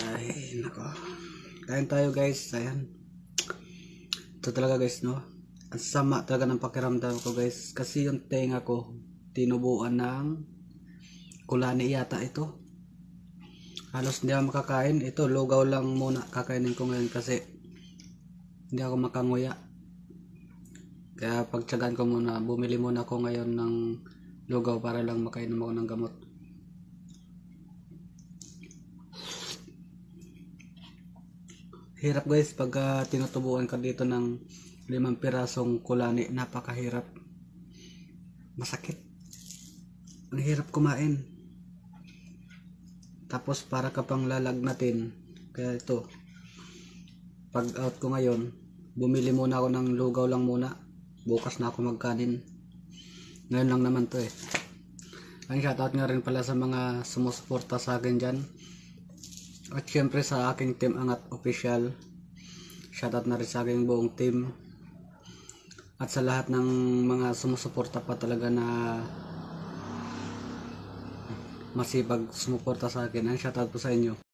Ay, nako. Kain tayo guys. Ayan. Ito talaga guys, no? Ang sama talaga ng pakiramdam ko guys. Kasi yung tenga ko, tinubuan ng kulani yata ito. Halos hindi ako makakain. Ito, lugaw lang muna kakainin ko ngayon kasi hindi ako makanguya. Kaya pagtsagaan ko muna, bumili muna ako ngayon ng lugaw para lang makainom ako ng gamot. Hirap guys pag tinutubuan ka dito ng 5 pirasong kulani, napakahirap. Masakit. Ang hirap kumain. Tapos para ka pang lalagnatin. Kaya ito, pag out ko ngayon, bumili muna ako ng lugaw lang muna. Bukas na ako magkanin. Ngayon lang naman to eh. Ang shoutout nga rin pala sa mga sumusuporta sa akin dyan. At syempre sa aking team Angat Official. Shoutout na rin sa aking buong team. At sa lahat ng mga sumusuporta pa talaga na masipag sumuporta sa akin. Ang shoutout po sa inyo.